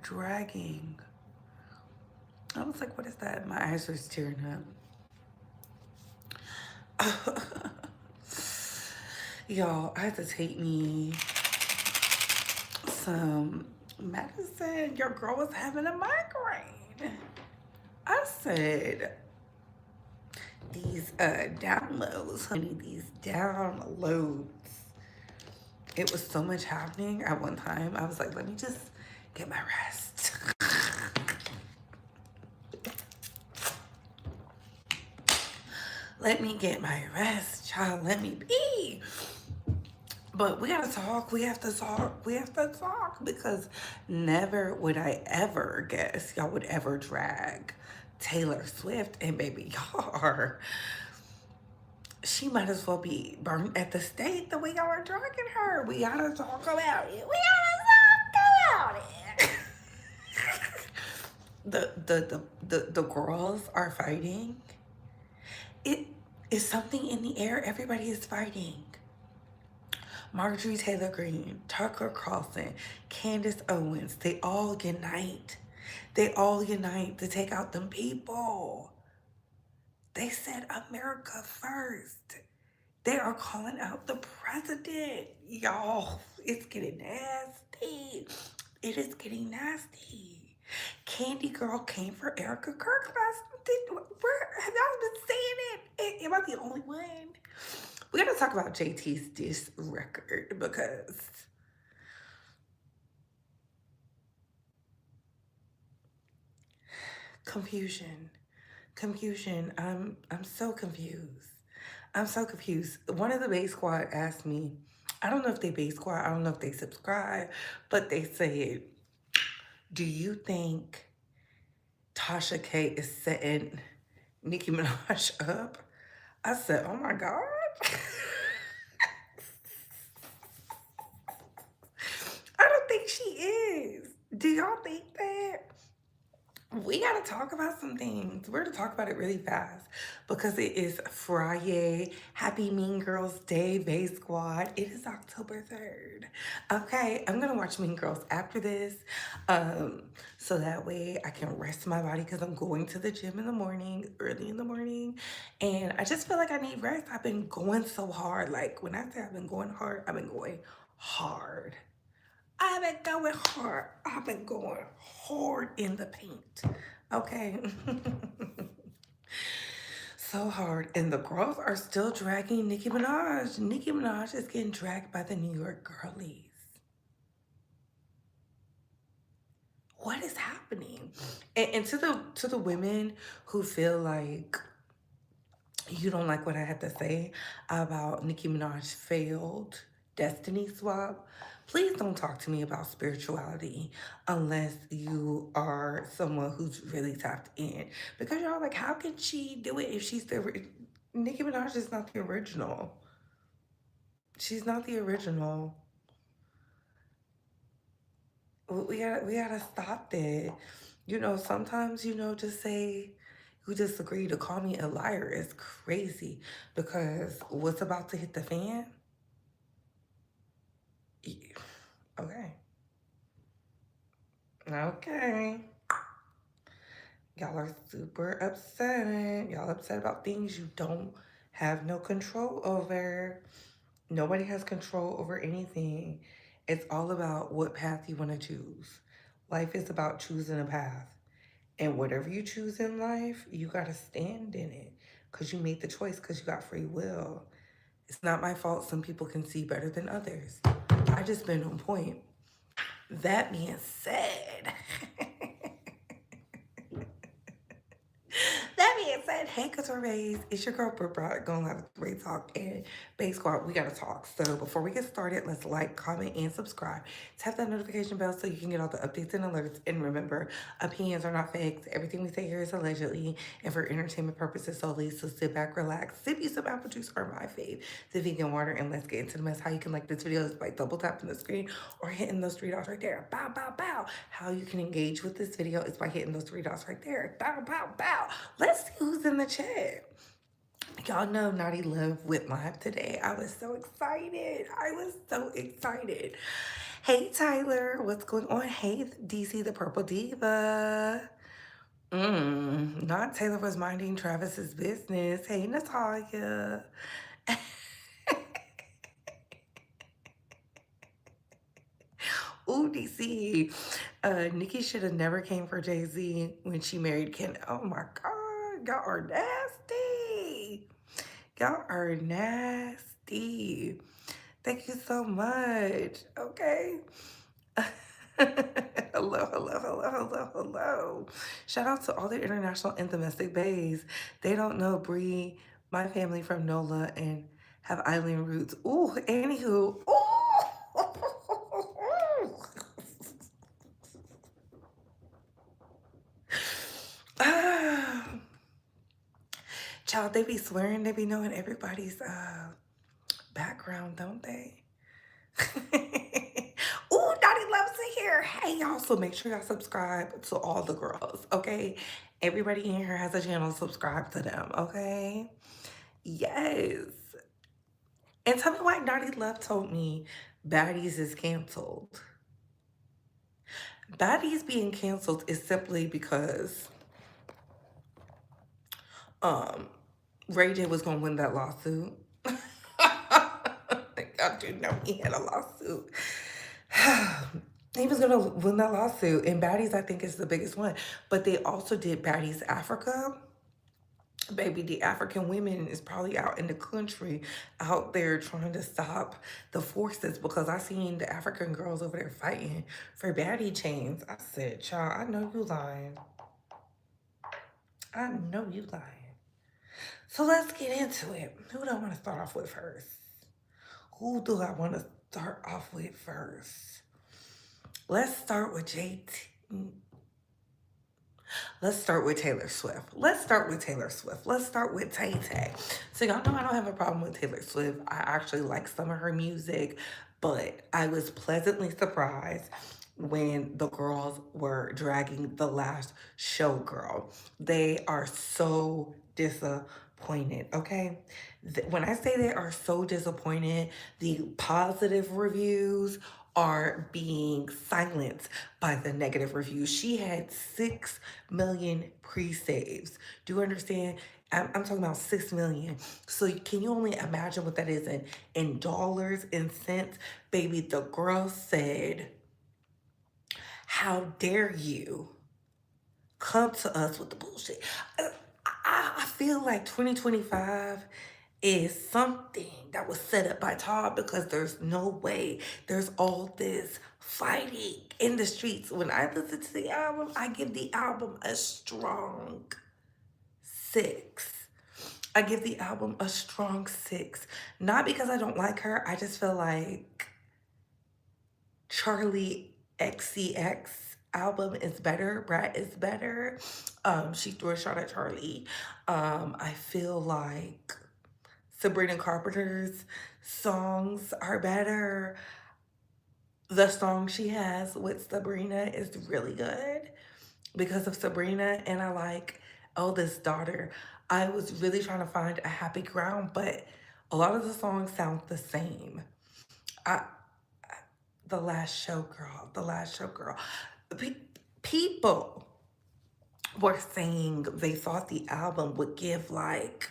dragging. I was like, what is that? My eyes were tearing up. Y'all, I had to take me some medicine. Your girl was having a migraine. I said, these downloads, honey, these downloads. It was so much happening at one time. I was like, let me just get my rest. Let me get my rest, child. Let me be. But we gotta talk. We have to talk. We have to talk because never would I ever guess y'all would ever drag Taylor Swift and baby y'all are. She might as well be burnt at the stake the way y'all are dragging her. We gotta talk about it. We gotta talk about it. The girls are fighting. It is something in the air. Everybody is fighting. Marjorie Taylor Greene, Tucker Carlson, Candace Owens, they all unite. They all unite to take out them people. They said America first. They are calling out the president. Y'all, it's getting nasty. It is getting nasty. Candy Girl came for Erica Kirk last. Where have y'all been saying it? Am I the only one? We gotta talk about JT's diss record because confusion. I'm so confused. I'm so confused. One of the Bay Squad asked me, I don't know if they Bay Squad, I don't know if they subscribe, but they said, do you think Tasha K is setting Nicki Minaj up? I said, oh my God. I don't think she is. Do y'all think that? We gotta talk about some things. We're gonna talk about it really fast because it is Friday. Happy Mean Girls Day, Bay Squad. It is October 3rd. Okay, I'm gonna watch Mean Girls after this, so that way I can rest my body because I'm going to the gym in the morning, early in the morning, and I just feel like I need rest. I've been going so hard. Like when I say I've been going hard, I've been going hard. I've been going hard. I've been going hard in the paint. Okay. So hard. And the girls are still dragging Nicki Minaj. Nicki Minaj is getting dragged by the New York girlies. What is happening? And to the women who feel like you don't like what I had to say about Nicki Minaj failed destiny swap, please don't talk to me about spirituality unless you are someone who's really tapped in. Because y'all like, how can she do it if she's the Nicki Minaj is not the original. She's not the original. We gotta stop that. You know, sometimes, just say you disagree. To call me a liar is crazy because what's about to hit the fan? Okay. Okay. Y'all are super upset. Y'all upset about things you don't have no control over. Nobody has control over anything. It's all about what path you want to choose. Life is about choosing a path. And whatever you choose in life, you got to stand in it because you made the choice because you got free will. It's not my fault some people can see better than others. I just been on point. That being said, that being said, hey Couture, it's your girl Britt going to have a great talk and Bay Squad. We gotta talk. So before we get started, let's like, comment, and subscribe. Tap that notification bell so you can get all the updates and alerts. And remember, opinions are not facts. Everything we say here is allegedly and for entertainment purposes solely. So sit back, relax, sip you some apple juice or my fave, the vegan water, and let's get into the mess. How you can like this video is by double tapping the screen or hitting those three dots right there. Bow, bow, bow. How you can engage with this video is by hitting those three dots right there. Bow, bow, bow. Let's see who's in the chat. Y'all know Naughty Love went live today. I was so excited. I was so excited. Hey Tyler, what's going on? Hey DC the Purple Diva. Not Taylor was minding Travis's business. Hey Natalia. Ooh, DC. Nicki should have never came for Jay-Z when she married Ken. Oh my God, y'all are nasty. Y'all are nasty. Thank you so much. Okay. Hello, hello, hello, hello, hello. Shout out to all the international and domestic bays. They don't know Bree, my family from NOLA, and have island roots. Ooh, anywho. Ooh. Ah. Child, they be swearing they be knowing everybody's background, don't they? Ooh, Dottie loves it here. Hey, y'all. So make sure y'all subscribe to all the girls, okay? Everybody in here has a channel. Subscribe to them, okay? Yes. And tell me why Dottie Love told me Baddies is canceled. Baddies being canceled is simply because um Ray J was gonna win that lawsuit. I do know he had a lawsuit. He was gonna win that lawsuit, and Baddies I think is the biggest one. But they also did Baddies Africa. Baby, the African women is probably out in the country, out there trying to stop the forces because I seen the African girls over there fighting for baddie chains. I said, child, I know you lying. I know you lying. So let's get into it. Who do I want to start off with first? Who do I want to start off with first? Let's start with JT. Let's start with Taylor Swift. Let's start with Taylor Swift. Let's start with Tay Tay. So y'all know I don't have a problem with Taylor Swift. I actually like some of her music, but I was pleasantly surprised when the girls were dragging the last showgirl. They are so disappointed, okay? When I say they are so disappointed, the positive reviews are being silenced by the negative reviews. She had 6 million pre-saves. Do you understand? I'm talking about 6 million. So can you only imagine what that is in dollars, in cents? Baby, the girl said, how dare you come to us with the bullshit? I feel like 2025 is something that was set up by Todd because there's no way there's all this fighting in the streets. When I listen to the album, I give the album a strong 6. I give the album a strong 6. Not because I don't like her, I just feel like Charlie XCX album is better. Brat is better. She threw a shot at Charlie. I feel like Sabrina Carpenter's songs are better. The song she has with Sabrina is really good because of Sabrina, and I like Eldest Daughter. I was really trying to find a happy ground, but a lot of the songs sound the same. I, the last showgirl, the last showgirl. People were saying they thought the album would give like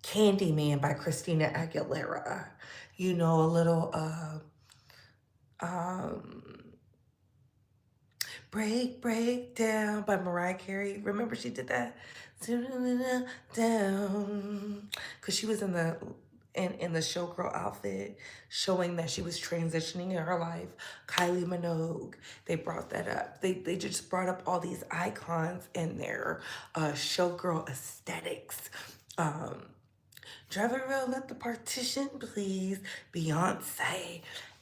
Candyman by Christina Aguilera, you know, a little um Break Down by Mariah Carey. Remember she did that? Down. Because she was in the showgirl outfit, showing that she was transitioning in her life. Kylie Minogue, they brought that up. They just brought up all these icons in their showgirl aesthetics. Driver Real, let the partition please. Beyonce.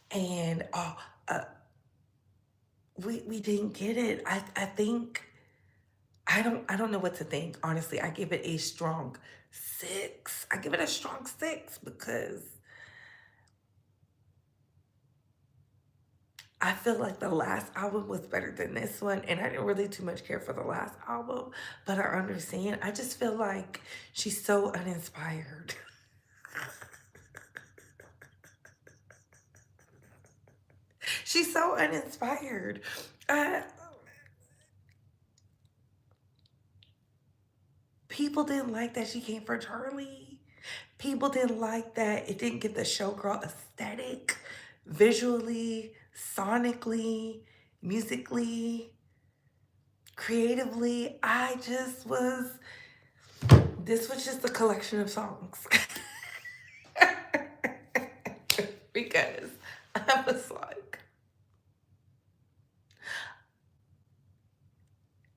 And we didn't get it. I think I don't know what to think. Honestly, I give it a strong 6. I give it a strong 6 because I feel like the last album was better than this one, and I didn't really too much care for the last album, but I understand. I just feel like she's so uninspired. She's so uninspired. Uh, People didn't like that she came for Charlie. People didn't like that it didn't get the showgirl aesthetic, visually, sonically, musically, creatively. This was just a collection of songs. Because I was like,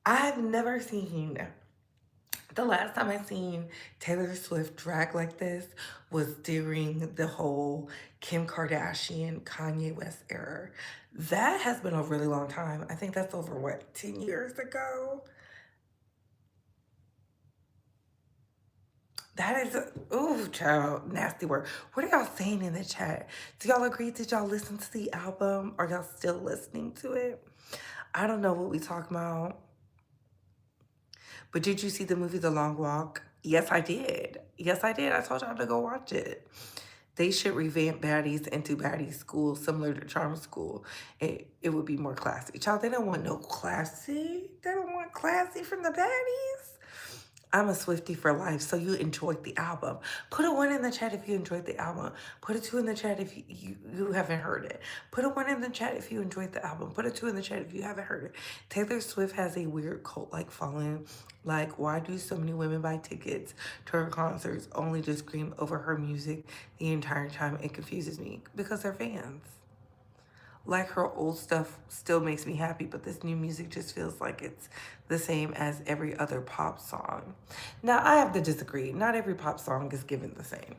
I've never seen the last time I seen Taylor Swift drag like this was during the whole Kim Kardashian, Kanye West era. That has been a really long time. I think that's over, what, 10 years ago? That is ooh, child, nasty word. What are y'all saying in the chat? Do y'all agree? Did y'all listen to the album? Are y'all still listening to it? I don't know what we talking about. But did you see the movie The Long Walk? Yes, I did. Yes, I did. I told y'all to go watch it. They should revamp Baddies into Baddies School, similar to Charm School. It would be more classy. Child, they don't want no classy. They don't want classy from the baddies. I'm a Swiftie for life, so you enjoyed the album. Put a 1 in the chat if you enjoyed the album. Put a 2 in the chat if you haven't heard it. Put a 1 in the chat if you enjoyed the album. Put a 2 in the chat if you haven't heard it. Taylor Swift has a weird cult-like following. Like, why do so many women buy tickets to her concerts only to scream over her music the entire time? It confuses me because they're fans. Like, her old stuff still makes me happy, but this new music just feels like it's the same as every other pop song. Now, I have to disagree. Not every pop song is given the same.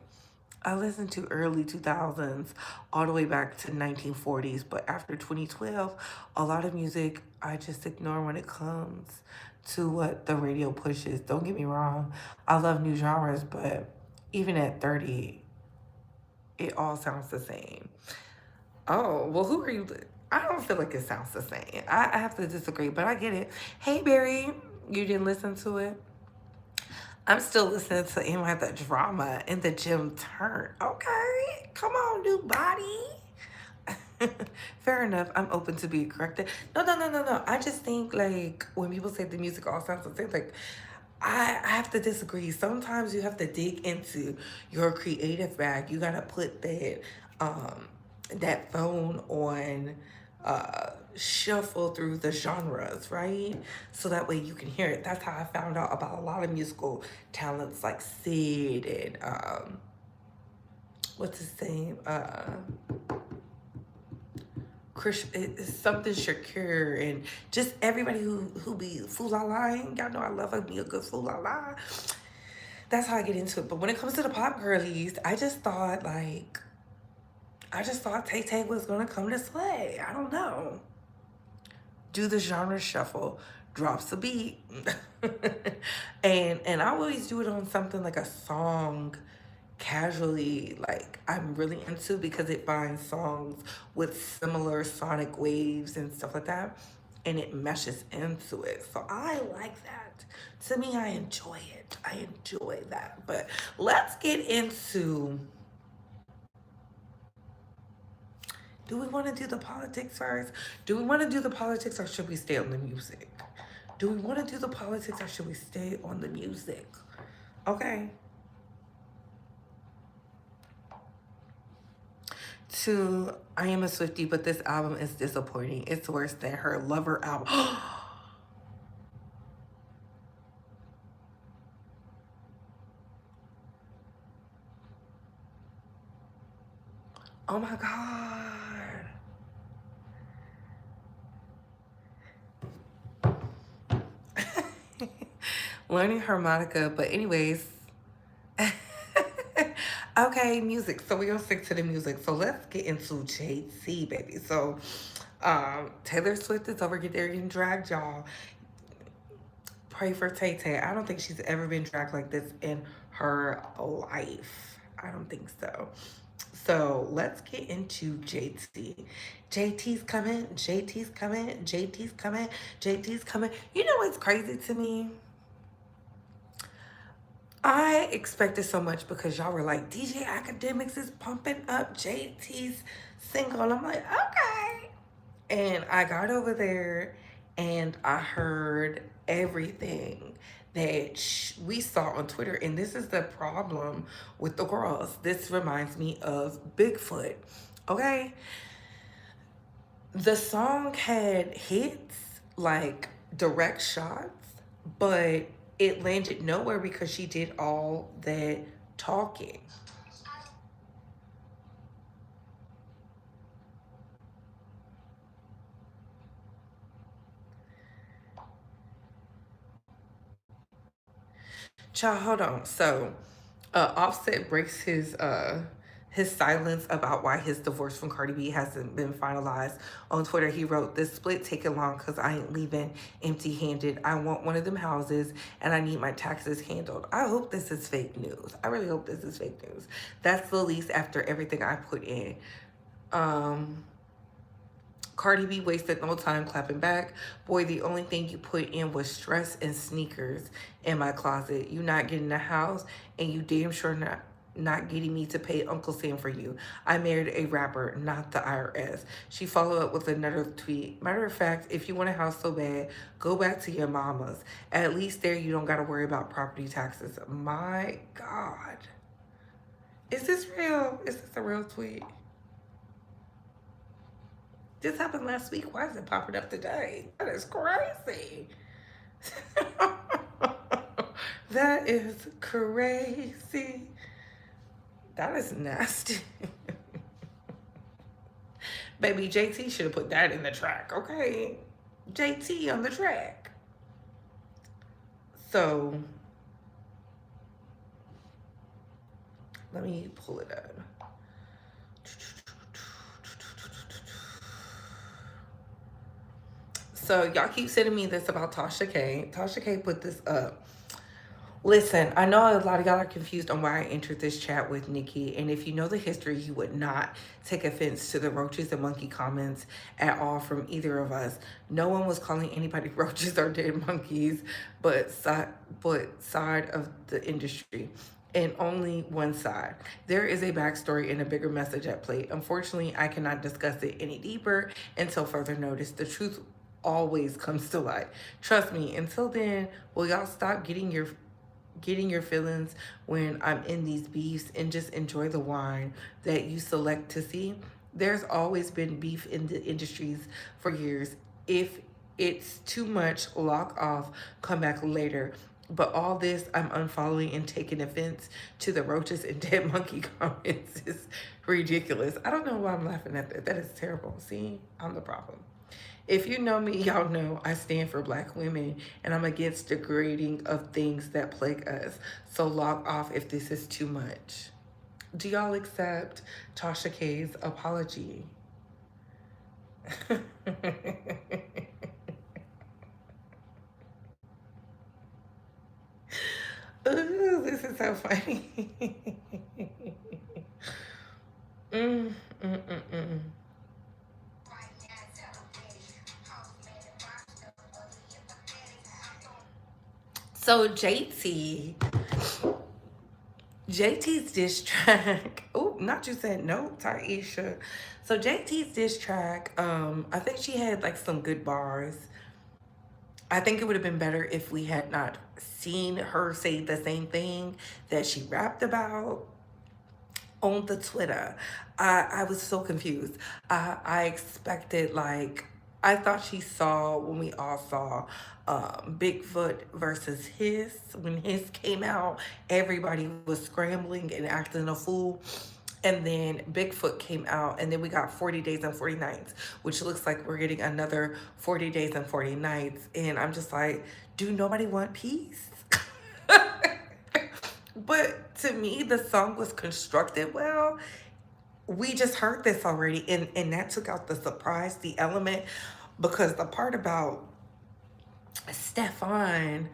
I listened to early 2000s all the way back to 1940s, but after 2012, a lot of music I just ignore when it comes to what the radio pushes. Don't get me wrong, I love new genres, but even at 30, it all sounds the same. Oh, well, who are you? I don't feel like it sounds the same. I have to disagree, but I get it. Hey, Barry, you didn't listen to it? I'm still listening to Am I the Drama in the Gym Turn. Okay, come on, new body. Fair enough. I'm open to be corrected. No, no, no, no, no. I just think, like, when people say the music all sounds the same, like, I have to disagree. Sometimes you have to dig into your creative bag. You gotta put that phone on shuffle through the genres, right? So that way you can hear it. That's how I found out about a lot of musical talents like Sid and what's his name? Chris, it's something Shakir and just everybody who be foo-la-la. Y'all know I love me a good foo-la-la. That's how I get into it. But when it comes to the pop girlies, I just thought Tay Tay was gonna come to slay. I don't know. Do the genre shuffle, drops a beat, and I always do it on something like a song casually, like I'm really into, because it finds songs with similar sonic waves and stuff like that, and it meshes into it. So I like that. To me, I enjoy it. I enjoy that. But let's get into, do we want to do the politics first? Do we want to do the politics, or should we stay on the music? Do we want to do the politics, or should we stay on the music? Okay. To I Am a Swiftie, but this album is disappointing. It's worse than her Lover album. Oh my God. Learning harmonica, but anyways. Okay, music. So we're gonna stick to the music. So let's get into JT, baby. So Taylor Swift is over there getting dragged, y'all. Pray for Tay Tay. I don't think she's ever been dragged like this in her life. I don't think so. So let's get into JT. JT's coming, JT's coming, JT's coming, JT's coming. You know what's crazy to me? I expected so much because y'all were like, DJ Academics is pumping up JT's single. And I'm like, okay. And I got over there and I heard everything that we saw on Twitter. And this is the problem with the girls. This reminds me of Bigfoot. Okay? The song had hits, like direct shots, but it landed nowhere because she did all that talking. Child, hold on. So, Offset breaks his silence about why his divorce from Cardi B hasn't been finalized. On Twitter, he wrote, "This split taking long because I ain't leaving empty-handed. I want one of them houses and I need my taxes handled." I hope this is fake news. I really hope this is fake news. That's the least after everything I put in. Um, Cardi B wasted no time clapping back. "Boy, the only thing you put in was stress and sneakers in my closet. You not getting a house, and you damn sure not getting me to pay Uncle Sam for you. I married a rapper, not the IRS." She followed up with another tweet. "Matter of fact, if you want a house so bad, go back to your mama's. At least there you don't got to worry about property taxes." My God. Is this real? Is this a real tweet? This happened last week. Why is it popping up today? That is crazy. That is crazy. That is nasty. Baby, JT should have put that in the track, okay? JT on the track. So, let me pull it up. So y'all keep sending me this about Tasha K. Tasha K put this up. Listen, I know a lot of y'all are confused on why I entered this chat with Nicki, and if you know the history, you would not take offense to the roaches and monkey comments at all from either of us. No one was calling anybody roaches or dead monkeys, but side of the industry. And only one side. There is a backstory and a bigger message at play. Unfortunately, I cannot discuss it any deeper until further notice. The truth always comes to light. Trust me. Until then, will y'all stop getting your feelings when I'm in these beefs and just enjoy the wine that you select to see? There's always been beef in the industries for years. If it's too much, lock off, come back later. But all this, I'm unfollowing and taking offense to the roaches and dead monkey comments is ridiculous. I don't know why I'm laughing at that. That is terrible. See, I'm the problem. If you know me, y'all know I stand for Black women and I'm against degrading of things that plague us. So log off if this is too much. Do y'all accept Tasha K's apology? Ooh, this is so funny. mm, mm, mm, mm. So JT's diss track. Oh, not you said no, Taisha. So JT's diss track, I think she had like some good bars. I think it would have been better if we had not seen her say the same thing that she rapped about on the Twitter. I was so confused. I expected, like, I thought she saw when we all saw Bigfoot versus his. When his came out, everybody was scrambling and acting a fool. And then Bigfoot came out, and then we got 40 Days and 40 Nights, which looks like we're getting another 40 Days and 40 Nights. And I'm just like, do nobody want peace? But to me, the song was constructed well. We just heard this already, and that took out the surprise, the element, because the part about Stefan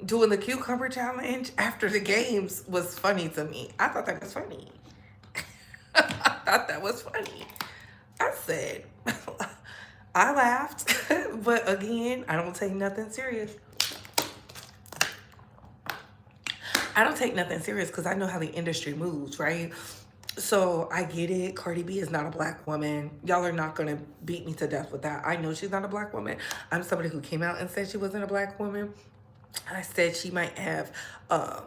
doing the cucumber challenge after the games was funny to me. I thought that was funny. I thought that was funny. I said, I laughed, but again, I don't take nothing serious. I don't take nothing serious because I know how the industry moves, right? So I get it. Cardi B is not a black woman. Y'all are not gonna beat me to death with that. I know she's not a black woman. I'm somebody who came out and said she wasn't a black woman. I said she might have, um,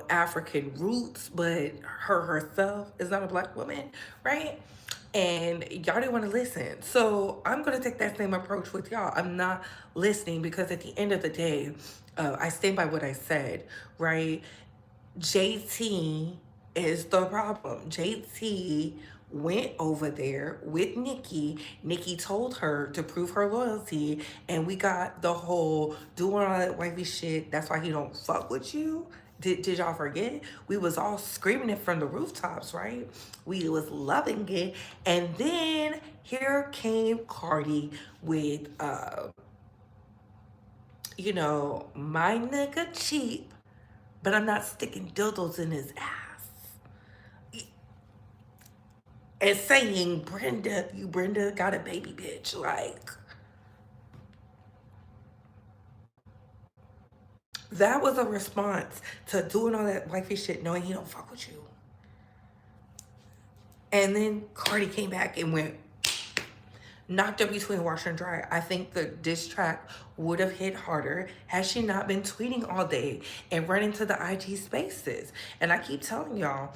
African roots, but her herself is not a black woman, right? And y'all didn't want to listen. So I'm going to take that same approach with y'all. I'm not listening because at the end of the day, I stand by what I said, right? JT is the problem. JT went over there with Nicki. Nicki told her to prove her loyalty, and we got the whole doing all that wifey shit. That's why he don't fuck with you. Did y'all forget? We was all screaming it from the rooftops, right? We was loving it. And then here came Cardi with my nigga cheap, but I'm not sticking dildos in his ass. And saying, Brenda got a baby bitch. Like, that was a response to doing all that wifey shit knowing he don't fuck with you. And then Cardi came back and went, knocked her between washer and dryer. I think the diss track would have hit harder had she not been tweeting all day and running to the IG spaces. And I keep telling y'all,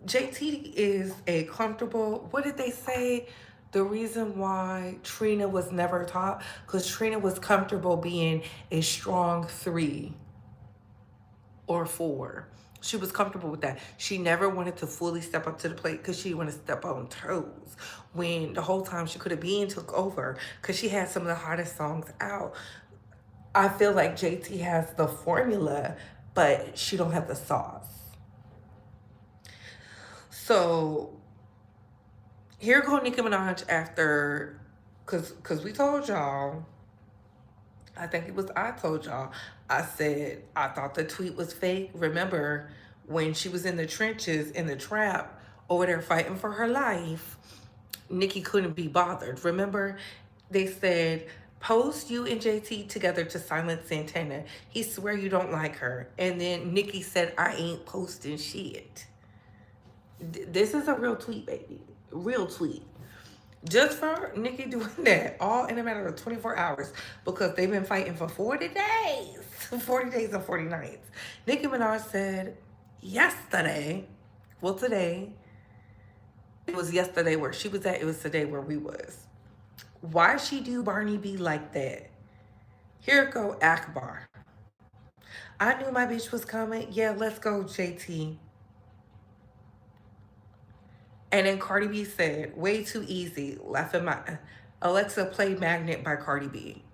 JT is a comfortable, what did they say? The reason why Trina was never top, because Trina was comfortable being a strong 3 or 4. She was comfortable with that. She never wanted to fully step up to the plate because she didn't want to step on toes. When the whole time she could have been took over because she had some of the hottest songs out. I feel like JT has the formula, but she don't have the sauce. So here go Nicki Minaj after, cause we told y'all, I think it was I told y'all, I said I thought the tweet was fake. Remember when she was in the trenches in the trap over there fighting for her life, Nicki couldn't be bothered. Remember they said post you and JT together to silence Santana. He swear you don't like her. And then Nicki said I ain't posting shit. This is a real tweet, baby. Real tweet. Just for Nicki doing that, all in a matter of 24 hours, because they've been fighting for 40 days. 40 days and 40 nights. Nicki Minaj said yesterday, well today, it was yesterday where she was at, it was today where we was. Why she do Barney B like that? Here go Akbar. I knew my bitch was coming. Yeah, let's go, JT. And then Cardi B said, way too easy, laughing my Alexa play Magnet by Cardi B.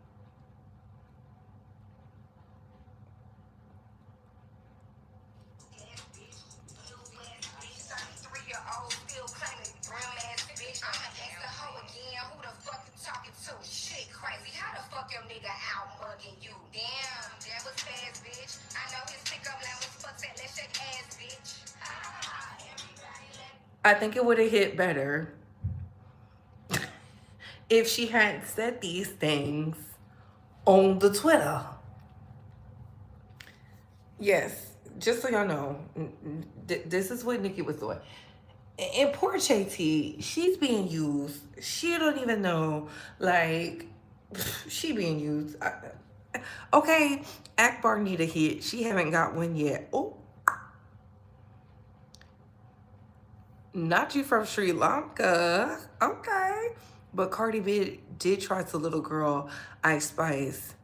I think it would have hit better if she hadn't said these things on the Twitter. Yes, just so y'all know, this is what Nicki was doing. And poor JT, she's being used. She don't even know, like, she being used. Okay, Akbar need a hit. She haven't got one yet. Oh, not you from Sri Lanka. Okay. But Cardi B did try to Little Girl Ice Spice.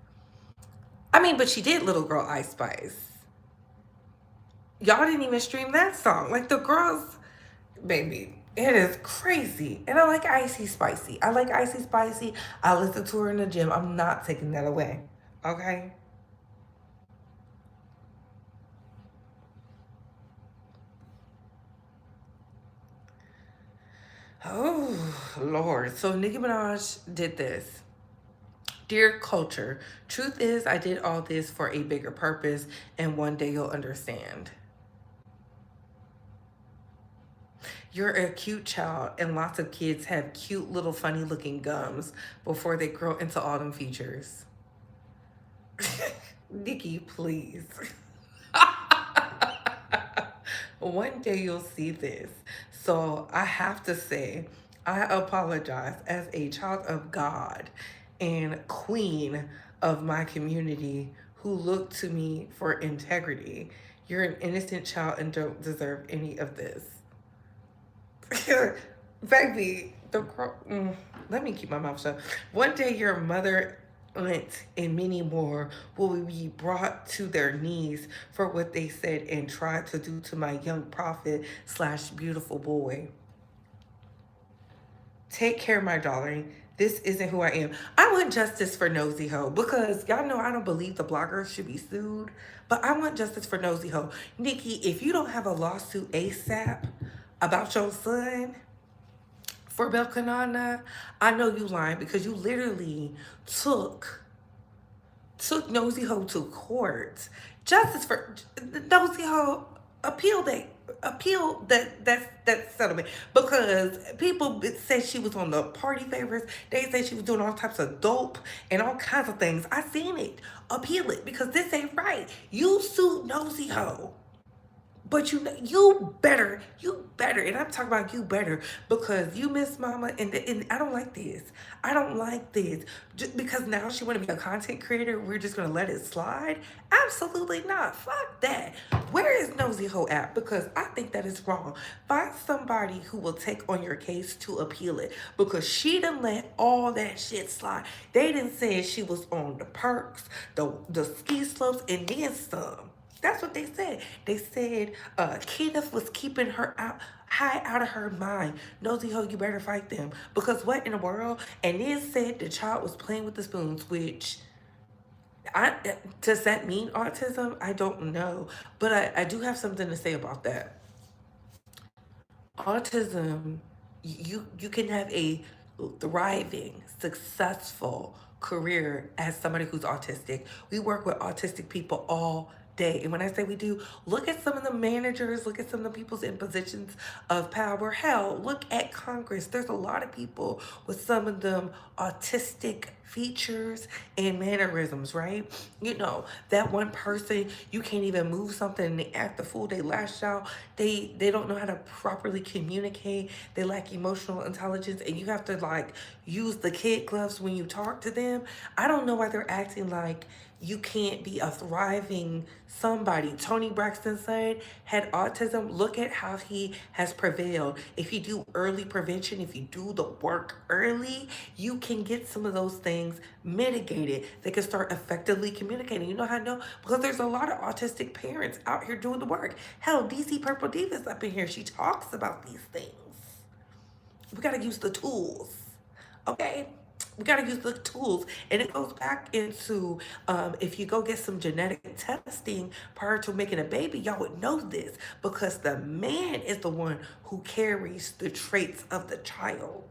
I mean, but she did Little Girl Ice Spice. Y'all didn't even stream that song. Like the girls, baby, it is crazy. And I like Icy Spicy. I like Icy Spicy. I listen to her in the gym. I'm not taking that away. Okay? Oh, Lord. So Nicki Minaj did this. Dear Culture, truth is I did all this for a bigger purpose and one day you'll understand. You're a cute child and lots of kids have cute little funny looking gums before they grow into all them features. Nicki, please. One day you'll see this. So I have to say, I apologize as a child of God and queen of my community who look to me for integrity. You're an innocent child and don't deserve any of this. Baby, let me keep my mouth shut. One day your mother, aunt, and many more will be brought to their knees for what they said and tried to do to my young prophet slash beautiful boy. Take care, my darling. This isn't who I am. I want justice for Nosy Ho because y'all know I don't believe the bloggers should be sued, but I want justice for Nosy Ho. Nicki, if you don't have a lawsuit ASAP about your son, for Belkanana, I know you lying because you literally took Nosy Ho to court. Justice for Nosy Ho appeal that settlement because people said she was on the party favors. They said she was doing all types of dope and all kinds of things. I seen it. Appeal it because this ain't right. You sued Nosy Ho. But you better, and I'm talking about you better because you miss mama, and I don't like this. I don't like this. Just because now she want to be a content creator, we're just gonna let it slide? Absolutely not. Fuck that. Where is Nosy Ho at? Because I think that is wrong. Find somebody who will take on your case to appeal it because she done let all that shit slide. They didn't say she was on the perks, the ski slopes, and then some. That's what they said. They said Kenneth was keeping her high out of her mind. Nosy Ho, you better fight them. Because what in the world? And then said the child was playing with the spoons, which does that mean autism? I don't know. But I do have something to say about that. Autism, you can have a thriving, successful career as somebody who's autistic. We work with autistic people all day. And when I say we do, look at some of the managers, look at some of the people in positions of power. Hell, look at Congress. There's a lot of people with some of them autistic features and mannerisms, right? You know, that one person, you can't even move something and they act the fool, they lash out, they don't know how to properly communicate, they lack emotional intelligence, and you have to like use the kid gloves when you talk to them. I don't know why they're acting like you can't be a thriving somebody. Tony Braxton's son had autism. Look at how he has prevailed. If you do early prevention, if you do the work early, you can get some of those things mitigated. They can start effectively communicating. You know how I know? Because there's a lot of autistic parents out here doing the work. Hell, DC Purple Diva's up in here. She talks about these things. We got to use the tools. Okay? We got to use the tools. And it goes back into if you go get some genetic testing prior to making a baby, y'all would know this because the man is the one who carries the traits of the child.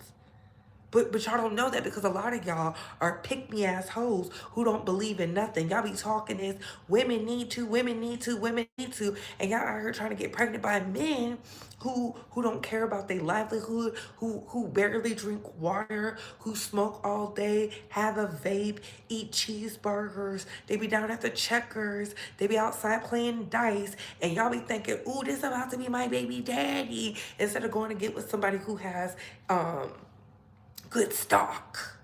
But y'all don't know that because a lot of y'all are pick-me-ass hoes who don't believe in nothing. Y'all be talking this, women need to, women need to, women need to, and y'all out here trying to get pregnant by men who don't care about their livelihood, who barely drink water, who smoke all day, have a vape, eat cheeseburgers. They be down at the Checkers. They be outside playing dice, and y'all be thinking, ooh, this about to be my baby daddy, instead of going to get with somebody who has good stock.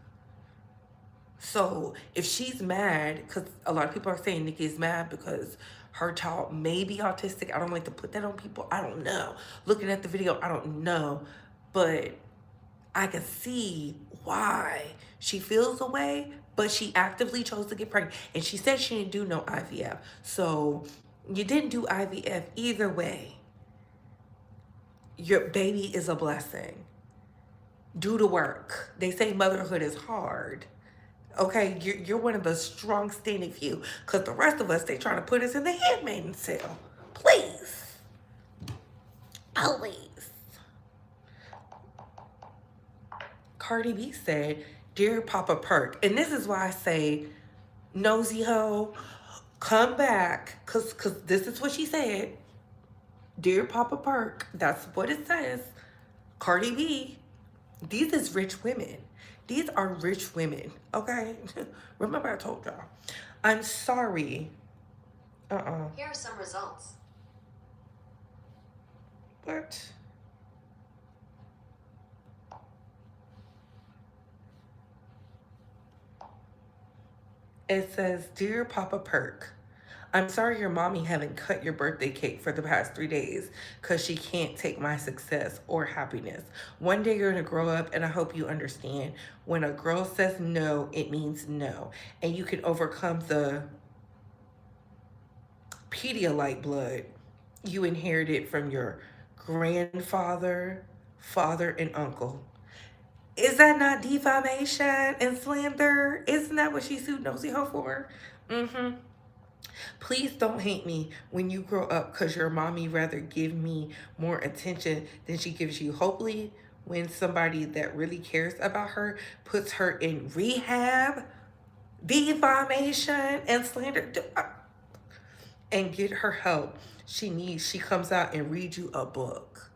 So if she's mad, because a lot of people are saying Nicki is mad because her child may be autistic. I don't like to put that on people. I don't know. Looking at the video, I don't know. But I can see why she feels the way, but she actively chose to get pregnant. And she said she didn't do no IVF. So you didn't do IVF either way. Your baby is a blessing. Do the work. They say motherhood is hard. Okay, you're one of the strong standing few. Because the rest of us, they trying to put us in the handmaiden cell. Please. Always. Cardi B said, dear Papa Perk. And this is why I say, Nosy Ho, come back. Because this is what she said. Dear Papa Perk. That's what it says. Cardi B. These is rich women. These are rich women, okay? Remember I told y'all. I'm sorry. Here are some results. But it says, Dear Papa Perk, I'm sorry your mommy haven't cut your birthday cake for the past 3 days because she can't take my success or happiness. One day you're going to grow up, and I hope you understand. When a girl says no, it means no. And you can overcome the Pedialyte blood you inherited from your grandfather, father, and uncle. Is that not defamation and slander? Isn't that what she sued Nosy Ho for? Mm-hmm. Please don't hate me when you grow up because your mommy rather give me more attention than she gives you. Hopefully, when somebody that really cares about her puts her in rehab, defamation, and slander, and get her help she needs, she comes out and reads you a book.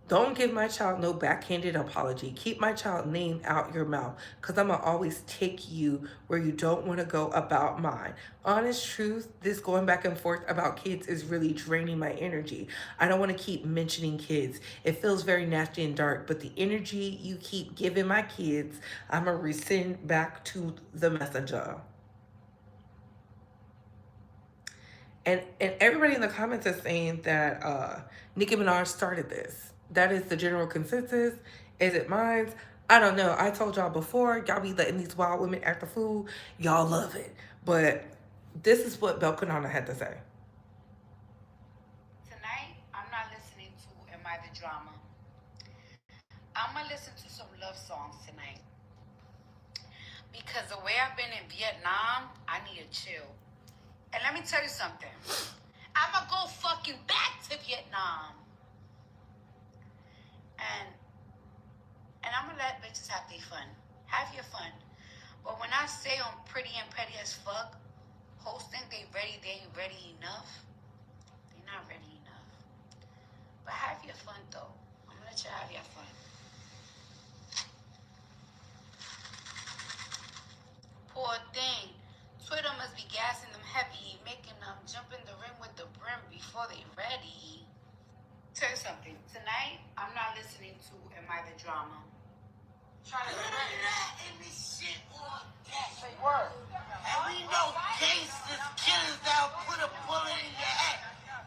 Don't give my child no backhanded apology. Keep my child name out your mouth because I'm going to always take you where you don't want to go about mine. Honest truth, this going back and forth about kids is really draining my energy. I don't want to keep mentioning kids. It feels very nasty and dark, but the energy you keep giving my kids, I'm going to resend back to the messenger. And everybody in the comments is saying that Nicki Minaj started this. That is the general consensus. Is it mine? I don't know. I told y'all before, y'all be letting these wild women act the fool. Y'all love it. But this is what Belkanana had to say. Tonight, I'm not listening to Am I the Drama. I'm going to listen to some love songs tonight. Because the way I've been in Vietnam, I need to chill. And let me tell you something. I'm going to go fucking back to Vietnam. And I'm going to let bitches have their fun. Have your fun. But when I say I'm pretty and petty as fuck, hoes think they ain't ready enough. They're not ready enough. But have your fun, though. I'm going to let you have your fun. Poor thing. Twitter must be gassing them heavy, making them jump in the ring with the brim before they ready. Tell you something. Tonight, I'm not listening to Am I the Drama. Trying to in this shit all day. Say word. And we know gangsters, killers that'll put a bullet in your head.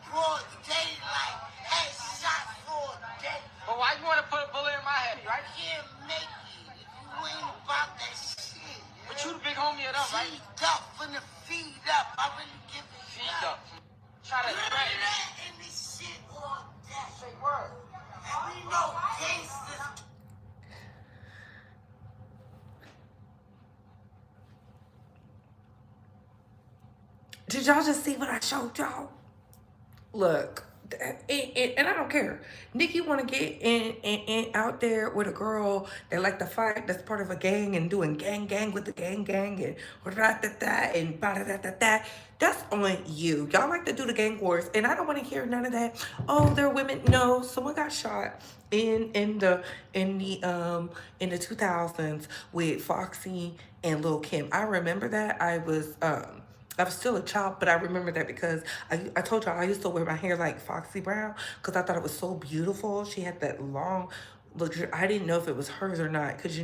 Broad daylight, headshot for a day. But why you want to put a bullet in my head, right? I can't make it if you ain't about that shit. But you the big homie of them, right? Feed up, finna feed up. I really give a feed up. Try to in this shit all day. Say word. And we know gangsters. Did y'all just see what I showed y'all? Look, and I don't care. Nicki want to get in out there with a girl that like to fight, that's part of a gang and doing gang with the gang and and da. That's on you. Y'all like to do the gang wars, and I don't want to hear none of that. Oh, they're women. No, someone got shot in the 2000s with Foxy and Lil Kim. I remember that. I was still a child, but I remember that because I told y'all I used to wear my hair like Foxy Brown because I thought it was so beautiful. She had that long, I didn't know if it was hers or not because,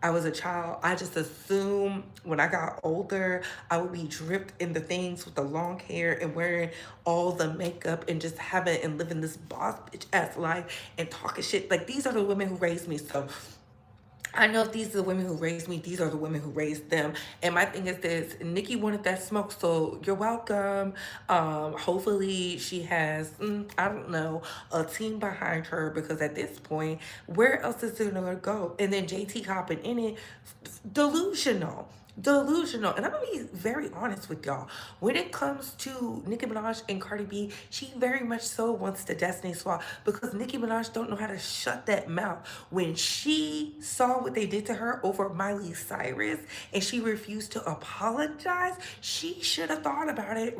I was a child. I just assumed when I got older, I would be dripped in the things with the long hair and wearing all the makeup and just having and living this boss bitch ass life and talking shit. Like, these are the women who raised me. So I know if these are the women who raised me, these are the women who raised them. And my thing is this, Nicki wanted that smoke, so you're welcome. Hopefully she has, I don't know, a team behind her because at this point, where else is it gonna go? And then JT hopping in it, delusional. And I'm gonna be very honest with y'all. When it comes to Nicki Minaj and Cardi B, she very much so wants the Destiny Swap because Nicki Minaj don't know how to shut that mouth. When she saw what they did to her over Miley Cyrus and she refused to apologize, she should have thought about it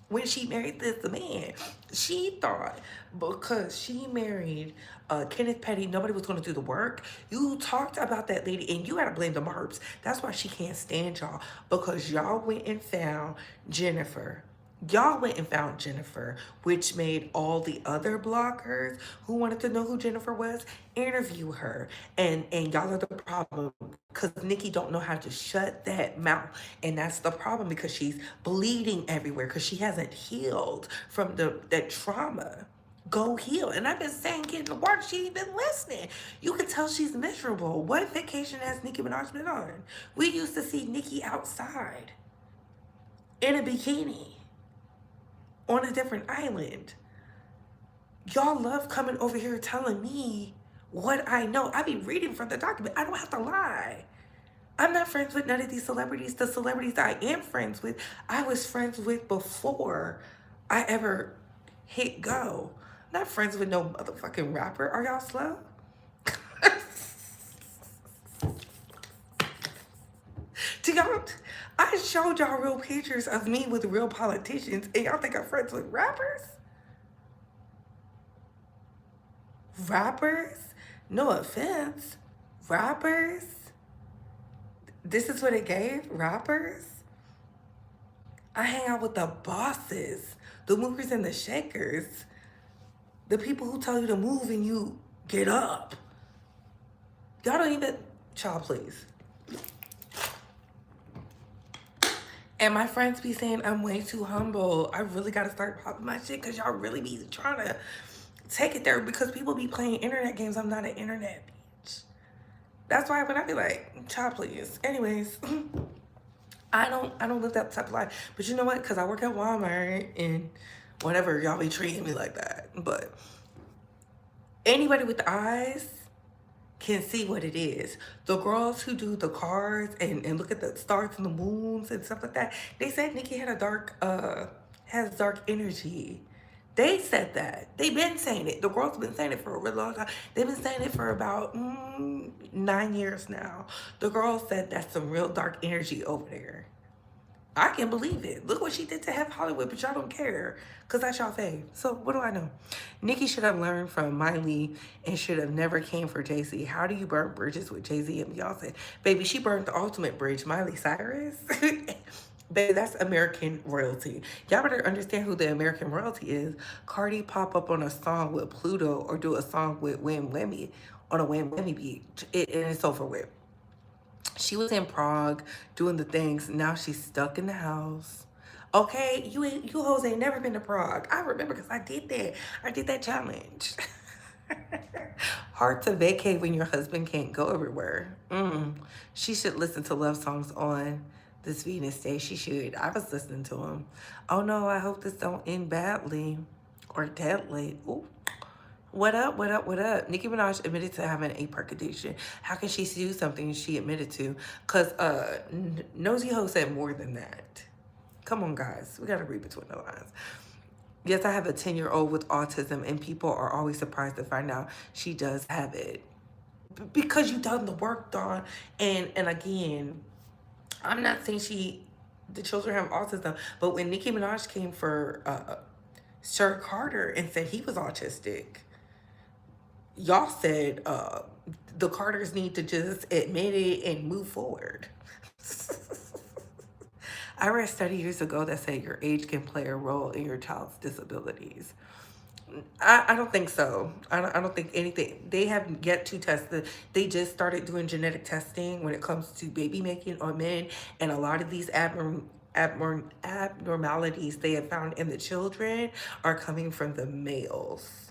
when she married this man. She thought because she married Kenneth Petty, nobody was going to do the work. You talked about that lady and you got to blame the Marbs. That's why she can't stand y'all, because y'all went and found Jennifer Y'all went and found Jennifer, which made all the other bloggers who wanted to know who Jennifer was interview her. And y'all are the problem because Nikki don't know how to shut that mouth. And that's the problem because she's bleeding everywhere because she hasn't healed from that trauma. Go heal. And I've been saying get in the water. She ain't been listening. You can tell she's miserable. What vacation has Nicki Minaj been on? We used to see Nicki outside in a bikini on a different island. Y'all love coming over here telling me what I know. I be reading from the document. I don't have to lie. I'm not friends with none of these celebrities. The celebrities I am friends with, I was friends with before I ever hit go. I'm not friends with no motherfucking rapper. Are y'all slow? Do y'all, I showed y'all real pictures of me with real politicians, and y'all think I'm friends with rappers? Rappers? No offense. Rappers? This is what it gave? Rappers? I hang out with the bosses, the movers and the shakers, the people who tell you to move and you get up. Y'all don't even, child, please. And my friends be saying I'm way too humble. I really gotta start popping my shit because y'all really be trying to take it there because people be playing internet games. I'm not an internet bitch. That's why when I be like, child, please. Anyways, I don't live that type of life. But you know what? Because I work at Walmart and whatever, y'all be treating me like that. But anybody with eyes can see what it is. The girls who do the cards and look at the stars and the moons and stuff like that, they said Nicki had a has dark energy. They said that. They've been saying it. The girls have been saying it for a really long time. They've been saying it for about 9 years now. The girls said that's some real dark energy over there. I can believe it. Look what she did to Have Hollywood, but y'all don't care because that's y'all fave. So what do I know? Nicki should have learned from Miley and should have never came for Jay-Z. How do you burn bridges with Jay-Z and Beyonce? Baby, she burned the ultimate bridge. Miley Cyrus? Baby, that's American royalty. Y'all better understand who the American royalty is. Cardi pop up on a song with Pluto or do a song with Wham Whammy on a Wham Whammy beach. And it's over with. She was in Prague doing the things. Now she's stuck in the house. Okay, you hoes ain't never been to Prague. I remember because I did that. I did that challenge. Hard to vacate when your husband can't go everywhere. She should listen to love songs on this Venus day. She should. I was listening to them. Oh no, I hope this don't end badly or deadly. Ooh. What up, what up, what up? Nicki Minaj admitted to having a park addiction. How can she do something she admitted to? Because Nosy Ho said more than that. Come on, guys. We got to read between the lines. Yes, I have a 10-year-old with autism, and people are always surprised to find out she does have it. Because you done the work, Dawn. And again, I'm not saying the children have autism, but when Nicki Minaj came for Sir Carter and said he was autistic, y'all said the Carters need to just admit it and move forward. I read a study years ago that said your age can play a role in your child's disabilities. I don't think so. I don't think anything. They have yet to test they just started doing genetic testing when it comes to baby making on men, and a lot of these abnormalities they have found in the children are coming from the males.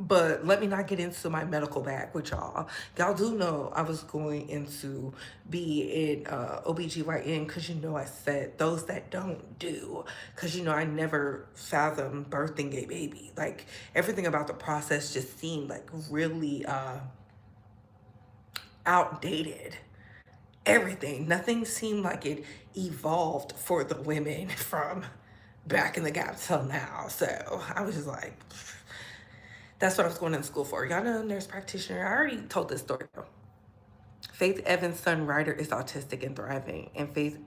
But let me not get into my medical bag with y'all. Y'all do know I was going into be in OBGYN because I said those that don't do. Because I never fathomed birthing a baby. Like everything about the process just seemed like really outdated. Everything. Nothing seemed like it evolved for the women from back in the gap till now. So I was just like, that's what I was going to school for. Y'all know nurse practitioner. I already told this story though. Faith Evans' son Ryder is autistic and thriving, and Faith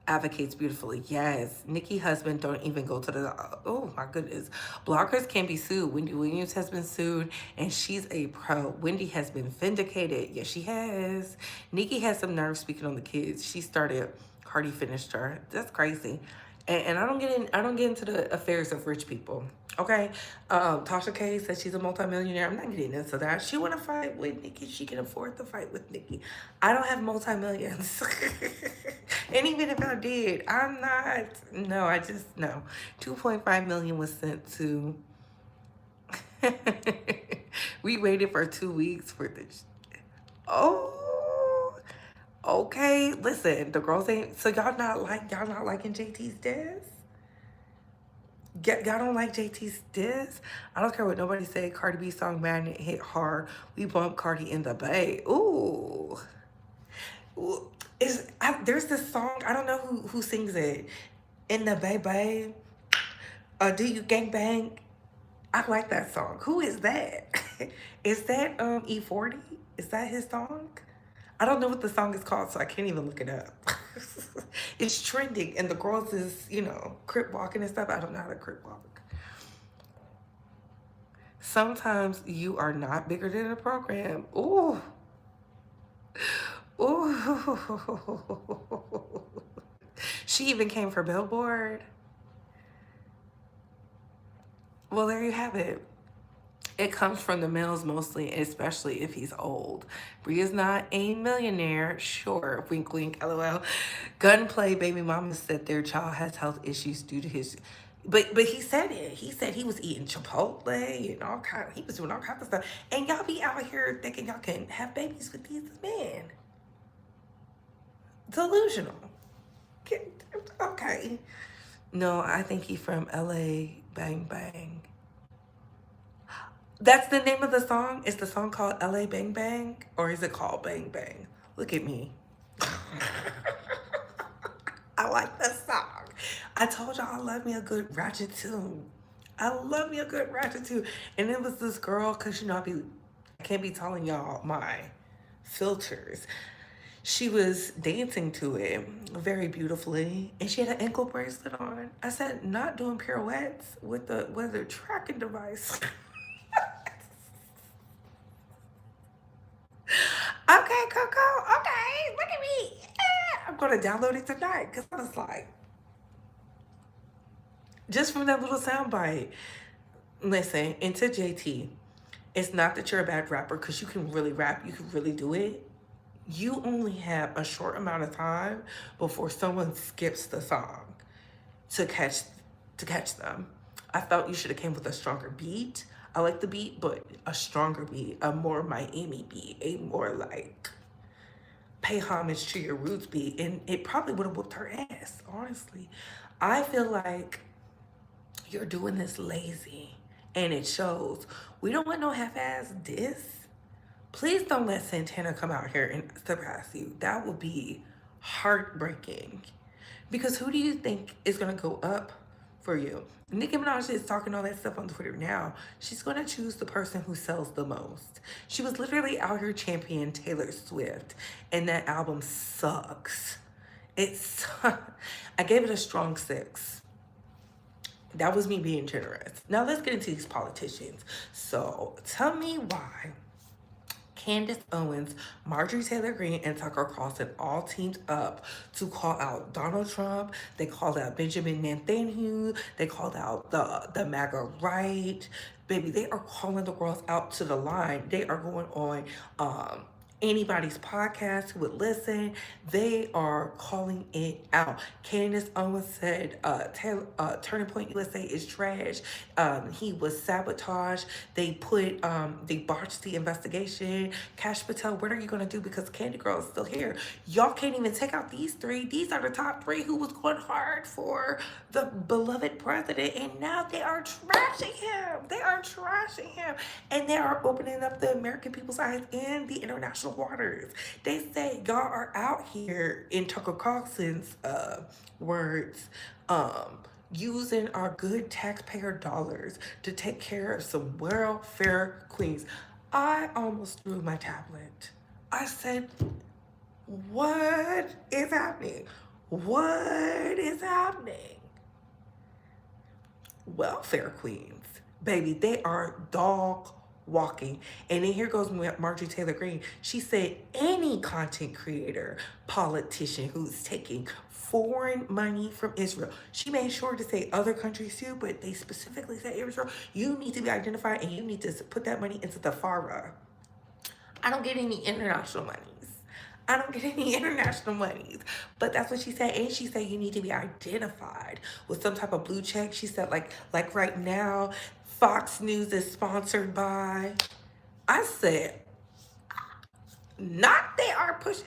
advocates beautifully. Yes, Nicki's husband don't even go to the, oh my goodness. Bloggers can be sued. Wendy Williams has been sued, and she's a pro. Wendy has been vindicated. Yes, she has. Nicki has some nerve speaking on the kids. She started Cardi finished her. That's crazy. And I don't get into the affairs of rich people. Okay. Tasha K says she's a multimillionaire. I'm not getting into that. She wanna fight with Nicki, she can afford to fight with Nicki. I don't have multi-millions. And even if I did, I'm not, no, I just no. 2.5 million was sent to we waited for 2 weeks for this. Oh, okay. Listen, the girls ain't. So y'all not liking JT's diss. Y'all don't like JT's diss. I don't care what nobody say. Cardi B song Magnet hit hard. We bump Cardi in the bay. Ooh. Ooh. There's this song. I don't know who sings it. In the bay bay. Do you gang bang? I like that song. Who is that? Is that E40? Is that his song? I don't know what the song is called, so I can't even look it up. It's trending, and the girls is, crip walking and stuff. I don't know how to crip walk. Sometimes you are not bigger than a program. Ooh. Ooh. She even came for Billboard. Well, there you have it. It comes from the males mostly, especially if he's old. Bree is not a millionaire, sure, wink wink, lol. Gunplay baby mama said their child has health issues due to his, but he said it. He said he was eating Chipotle and he was doing all kinds of stuff. And y'all be out here thinking y'all can have babies with these men. Delusional. Okay. No, I think he from LA, bang bang. That's the name of the song? Is the song called LA Bang Bang? Or is it called Bang Bang? Look at me. I like the song. I told y'all I love me a good ratchet tune. I love me a good ratchet tune. And it was this girl, because I can't be telling y'all my filters. She was dancing to it very beautifully, and she had an ankle bracelet on. I said, not doing pirouettes with the tracking device. Okay, Coco. Okay, look at me. I'm gonna download it tonight because I was like, just from that little soundbite. Listen, into JT, it's not that you're a bad rapper because you can really rap, you can really do it. You only have a short amount of time before someone skips the song to catch them. I felt you should have came with a stronger beat. I like the beat, but a stronger beat, a more Miami beat, a more like pay homage to your roots beat, and it probably would have whooped her ass, honestly. I feel like you're doing this lazy, and it shows. We don't want no half-ass diss. Please don't let Santana come out here and surpass you. That would be heartbreaking. Because who do you think is going to go up for you? Nicki Minaj is talking all that stuff on Twitter now. She's going to choose the person who sells the most. She was literally out here championing Taylor Swift, and that album sucks. I gave it a strong 6. That was me being generous. Now let's get into these politicians. So tell me why Candace Owens, Marjorie Taylor Greene, and Tucker Carlson all teamed up to call out Donald Trump. They called out Benjamin Netanyahu. They called out the MAGA right. Baby, they are calling the girls out to the line. They are going on anybody's podcast who would listen. They are calling it out. Candace Owens said Turning Point USA is trash. He was sabotaged. They botched the investigation. Cash Patel, what are you gonna do? Because Candy Girl is still here. Y'all can't even take out these 3. These are the top 3 who was going hard for the beloved president, and now they are trashing him. They are trashing him, and they are opening up the American people's eyes in the international waters. They say y'all are out here, in Tucker Carlson's words, using our good taxpayer dollars to take care of some welfare queens. I almost threw my tablet. I said, what is happening? What is happening? Welfare queens, baby, they are dog walking. And then here goes Marjorie Taylor Greene. She said any content creator, politician who's taking foreign money from Israel. She made sure to say other countries too, but they specifically said Israel. You need to be identified and you need to put that money into the FARA. I don't get any international monies. I don't get any international monies. But that's what she said. And she said you need to be identified with some type of blue check. She said like right now, Fox News is sponsored by. I said, not they are pushing.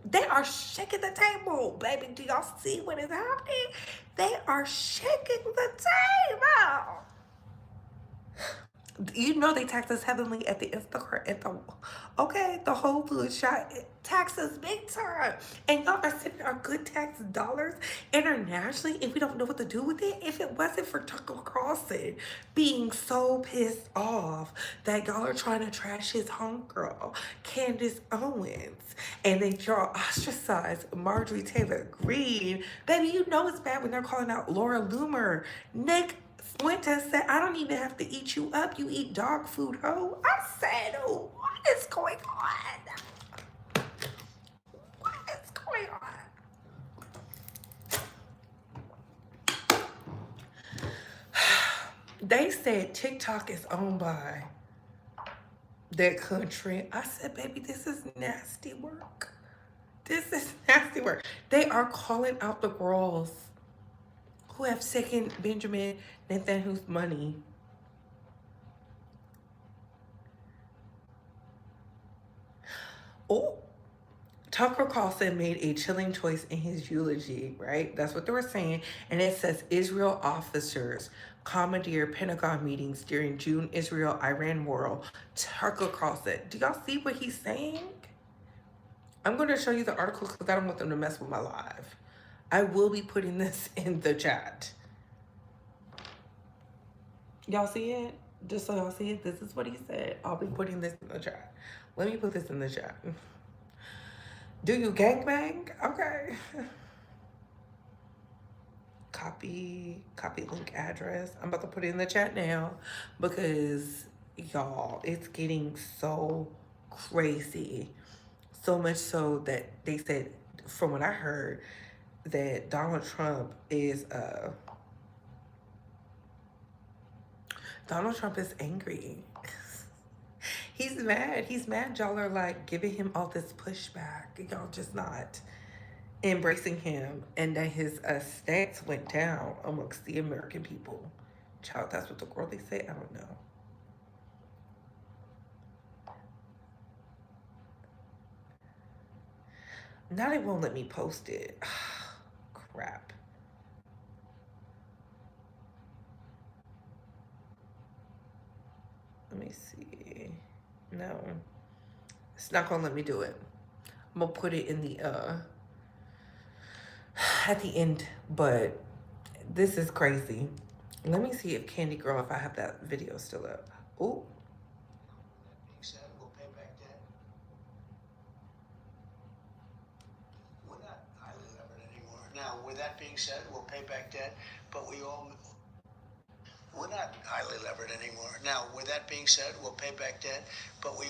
They are shaking the table, baby. Do y'all see what is happening? They are shaking the table. You know they tax us heavily at the Instacart, the Whole Foods shop. Tax us big time. And y'all are sending our good tax dollars internationally and we don't know what to do with it. If it wasn't for Tucker Carlson being so pissed off that y'all are trying to trash his homegirl, Candace Owens, and then y'all ostracize Marjorie Taylor Greene, baby, you know it's bad when they're calling out Laura Loomer. Nick Fuentes said, I don't even have to eat you up. You eat dog food, ho. I said, oh, what is going on? What is going on? They said TikTok is owned by that country. I said, baby, this is nasty work. This is nasty work. They are calling out the girls who have taken Benjamin Netanyahu's money. Oh, Tucker Carlson made a chilling choice in his eulogy, right? That's what they were saying. And it says Israel officers commandeer Pentagon meetings during June Israel-Iran war. Tucker Carlson. Do y'all see what he's saying? I'm going to show you the article because I don't want them to mess with my live. I will be putting this in the chat. Y'all see it? Just so y'all see it, this is what he said. I'll be putting this in the chat. Let me put this in the chat. Do you gangbang? Okay. Copy link address. I'm about to put it in the chat now because y'all, it's getting so crazy. So much so that they said, from what I heard, that Donald Trump is angry. He's mad. He's mad y'all are like giving him all this pushback. Y'all just not embracing him, and that his stats went down amongst the American people. Child, that's what the girl they say. I don't know. Now they won't let me post it. Crap. Let me see. No. It's not gonna let me do it. I'm gonna put it in the at the end, but this is crazy. Let me see if Candy Girl, if I have that video still up. Ooh. Now, with that being said, we'll pay back debt, but we're not highly levered anymore. Now, with that being said, we'll pay back debt, but we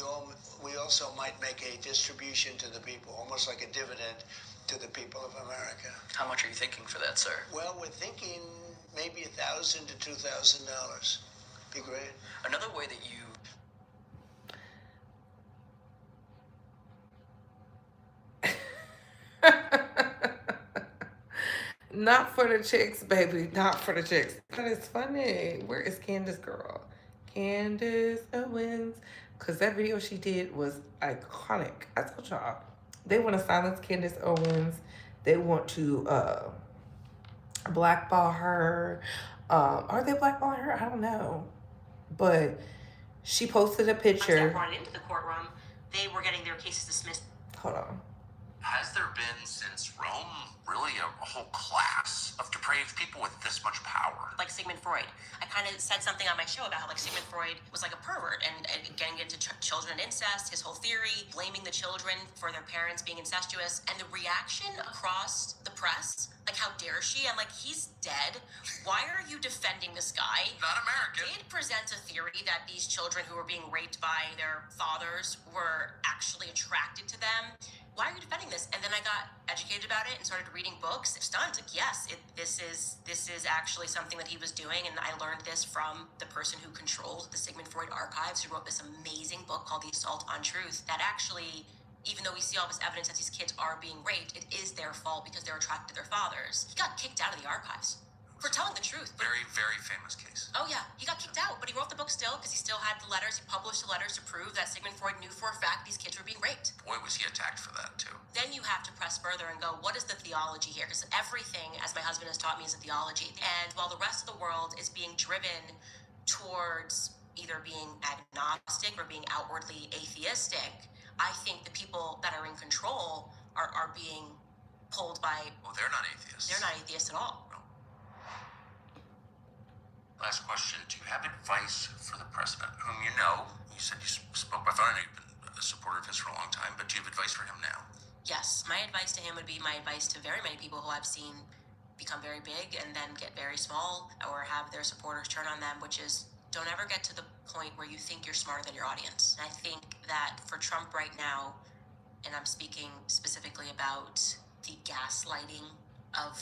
also might make a distribution to the people, almost like a dividend to the people of America. How much are you thinking for that, sir? Well, we're thinking maybe $1,000 to $2,000. Be great. Another way that you Not for the chicks, baby. Not for the chicks. That is funny. Where is Candace Girl? Candace Owens. Because that video she did was iconic. I told y'all. They want to silence Candace Owens. They want to blackball her. Are they blackballing her? I don't know. But she posted a picture. Once brought into the courtroom, they were getting their cases dismissed. Hold on. Has there been, since Rome, really a whole class of depraved people with this much power? Like Sigmund Freud. I kind of said something on my show about how like Sigmund Freud was like a pervert and getting into children and incest, his whole theory, blaming the children for their parents being incestuous, and the reaction across the press, like, how dare she? I'm like, he's dead. Why are you defending this guy? Not American. Did present a theory that these children who were being raped by their fathers were actually attracted to them. Why are you defending this? And then I got educated about it and started reading books. Stunned, like, yes, this is actually something that he was doing, and I learned this from the person who controlled the Sigmund Freud archives, who wrote this amazing book called The Assault on Truth, that actually, even though we see all this evidence that these kids are being raped, it is their fault because they're attracted to their fathers. He got kicked out of the archives for telling the truth. Very, very famous case. Oh yeah, he got kicked out, but he wrote the book still because he still had the letters. He published the letters to prove that Sigmund Freud knew for a fact these kids were being raped. Boy, was he attacked for that, too. Then you have to press further and go, what is the theology here? Because everything, as my husband has taught me, is a theology. And while the rest of the world is being driven towards either being agnostic or being outwardly atheistic, I think the people that are in control are being pulled by... Well, they're not atheists. They're not atheists at all. No. Last question. Do you have advice for the president, whom you know? You said you spoke by phone. I know you've been a supporter of his for a long time, but do you have advice for him now? Yes, my advice to him would be my advice to very many people who I've seen become very big and then get very small or have their supporters turn on them, which is, don't ever get to the point where you think you're smarter than your audience. And I think that for Trump right now, and I'm speaking specifically about the gaslighting of,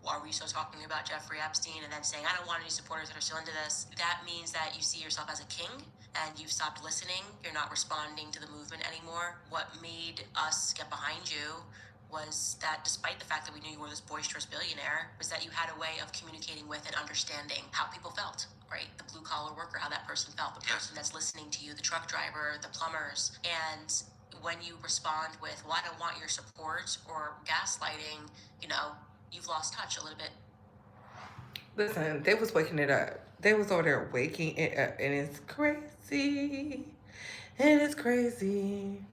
are we still talking about Jeffrey Epstein, and then saying, I don't want any supporters that are still into this, that means that you see yourself as a king and you've stopped listening. You're not responding to the movement anymore. What made us get behind you was that despite the fact that we knew you were this boisterous billionaire, was that you had a way of communicating with and understanding how people felt, right? The blue collar worker, how that person felt, the person that's listening to you, the truck driver, the plumbers. And when you respond with, well, I don't want your support, or gaslighting, you've lost touch a little bit. Listen, they was waking it up. They was over there waking it up, and it's crazy. And it's crazy.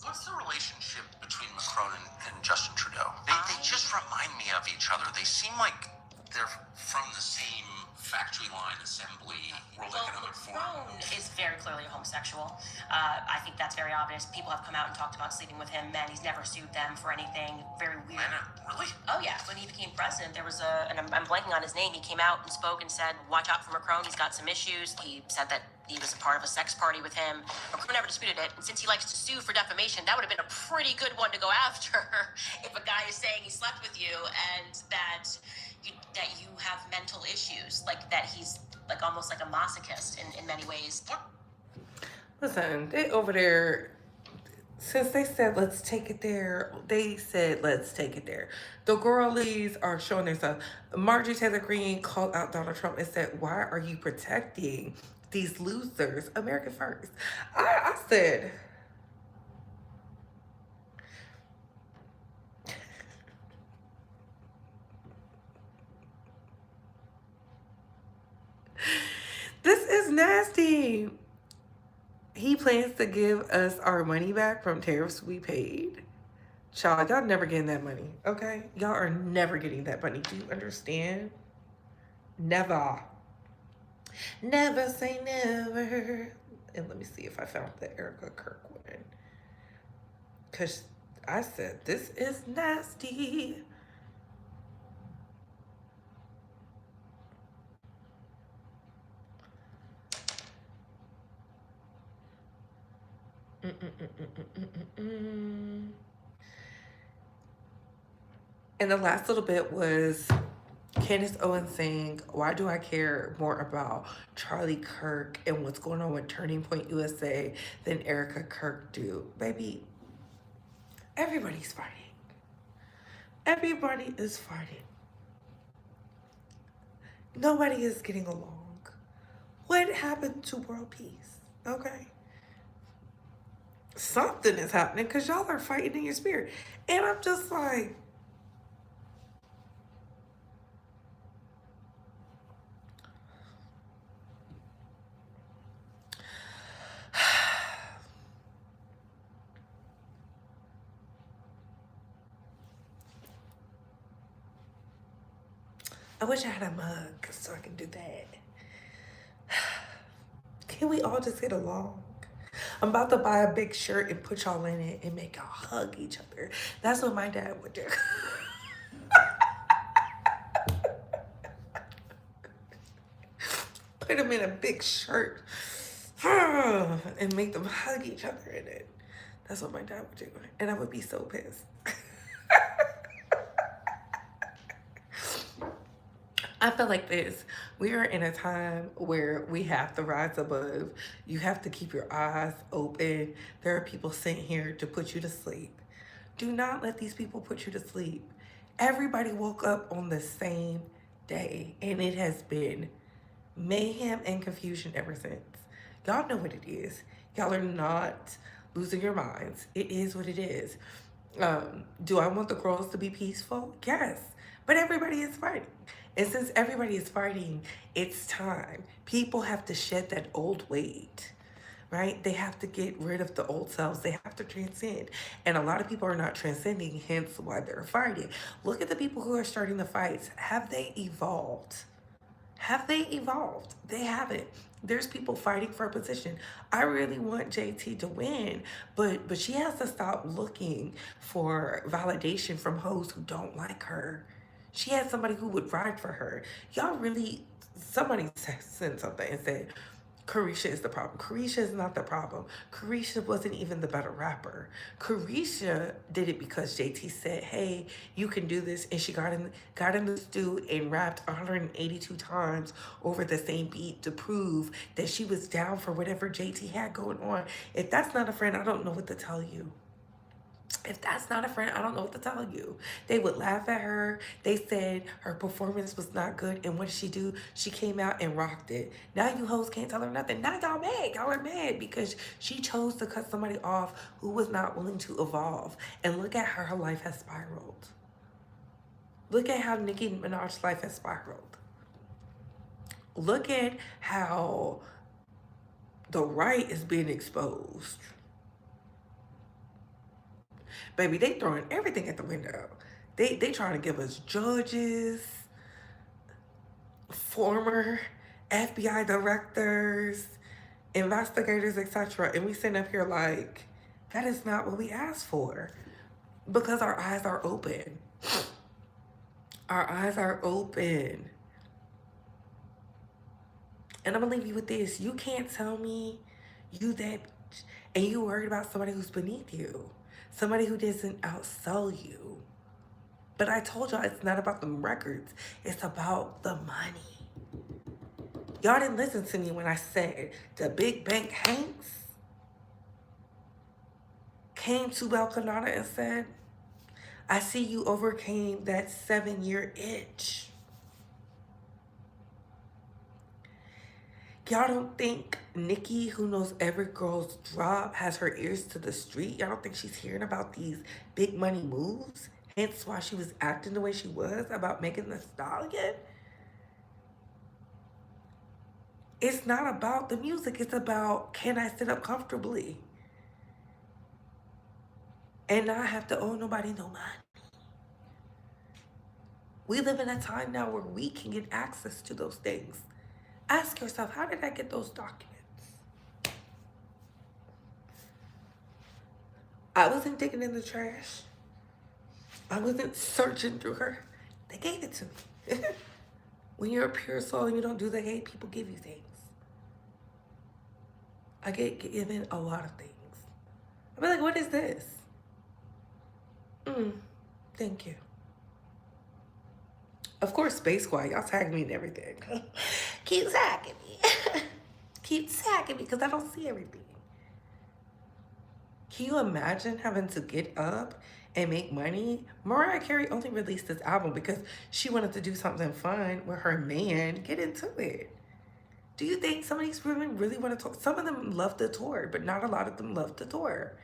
What's the relationship between Macron and Justin Trudeau? They just remind me of each other. They seem like they're from the same factory line assembly, World Economic Forum. Macron is very clearly a homosexual. I think that's very obvious. People have come out and talked about sleeping with him. Men, he's never sued them for anything. Very weird. Really? Oh yeah, when he became president, there was and I'm blanking on his name, he came out and spoke and said, watch out for Macron, he's got some issues. He said that he was a part of a sex party with him. Macron never disputed it, and since he likes to sue for defamation, that would have been a pretty good one to go after if a guy is saying he slept with you and that you have mental issues, like that he's like almost like a masochist in many ways. Listen, they over there, since they said let's take it there, they said let's take it there. The girlies are showing themselves. Marjorie Taylor Greene called out Donald Trump and said, why are you protecting these losers? America first. I said, this is nasty. He plans to give us our money back from tariffs we paid. Child, y'all never getting that money, okay? Y'all are never getting that money. Do you understand? Never. Never say never. And let me see if I found the Erica Kirk one. Because I said, this is nasty. And the last little bit was Candace Owens saying, why do I care more about Charlie Kirk and what's going on with Turning Point USA than Erica Kirk do? Baby, everybody's fighting. Everybody is fighting. Nobody is getting along. What happened to world peace? Okay. Something is happening because y'all are fighting in your spirit. And I'm just like, I wish I had a mug so I can do that. Can we all just get along? I'm about to buy a big shirt and put y'all in it and make y'all hug each other. That's what my dad would do. Put them in a big shirt and make them hug each other in it. That's what my dad would do. And I would be so pissed. I feel like this. We are in a time where we have to rise above. You have to keep your eyes open. There are people sent here to put you to sleep. Do not let these people put you to sleep. Everybody woke up on the same day, and it has been mayhem and confusion ever since. Y'all know what it is. Y'all are not losing your minds. It is what it is. Do I want the girls to be peaceful? Yes. But everybody is fighting. And since everybody is fighting, it's time. People have to shed that old weight, right? They have to get rid of the old selves. They have to transcend. And a lot of people are not transcending, hence why they're fighting. Look at the people who are starting the fights. Have they evolved? Have they evolved? They haven't. There's people fighting for a position. I really want JT to win, but she has to stop looking for validation from hoes who don't like her. She had somebody who would ride for her. Y'all really, somebody sent something and said, Carisha is the problem. Carisha is not the problem. Carisha wasn't even the better rapper. Carisha did it because JT said, hey, you can do this. And she got in the stew and rapped 182 times over the same beat to prove that she was down for whatever JT had going on. If that's not a friend, I don't know what to tell you. If that's not a friend, I don't know what to tell you. They would laugh at her. They said her performance was not good. And what did she do? She came out and rocked it. Now you hoes can't tell her nothing. Now y'all mad. Y'all are mad because she chose to cut somebody off who was not willing to evolve. And look at how her life has spiraled. Look at how Nicki Minaj's life has spiraled. Look at how the right is being exposed. Baby, they throwing everything at the window. They trying to give us judges, former FBI directors, investigators, etc. And we sitting up here like, that is not what we asked for. Because our eyes are open. Our eyes are open. And I'm gonna leave you with this. You can't tell me you that, and you worried about somebody who's beneath you. Somebody who doesn't outsell you. But I told y'all it's not about the records. It's about the money. Y'all didn't listen to me when I said the big bank Hanks came to Belcanada and said, I see you overcame that 7-year itch. Y'all don't think Nicki, who knows every girl's drop, has her ears to the street? Y'all don't think she's hearing about these big money moves? Hence why she was acting the way she was about Megan Thee Stallion? It's not about the music. It's about, can I sit up comfortably and not have to owe nobody no money? We live in a time now where we can get access to those things. Ask yourself, how did I get those documents? I wasn't digging in the trash. I wasn't searching through her. They gave it to me. When you're a pure soul and you don't do the hate, people give you things. I get given a lot of things. I'll be like, what is this? Thank you. Of course, Space Squad, y'all tag me and everything. Keep tagging me. Keep tagging me because I don't see everything. Can you imagine having to get up and make money? Mariah Carey only released this album because she wanted to do something fun with her man. Get into it. Do you think some of these women really want to talk? Some of them love the tour, but not a lot of them love the tour.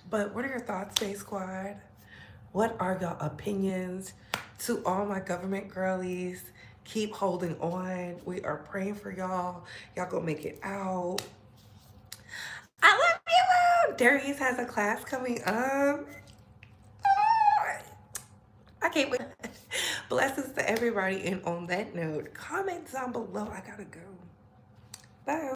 But what are your thoughts, Space Squad? What are y'all opinions? To all my government girlies, keep holding on. We are praying for y'all. Y'all gonna make it out. I love you. Darius has a class coming up. I can't wait. Blessings to everybody. And on that note, comment down below. I gotta go. Bye.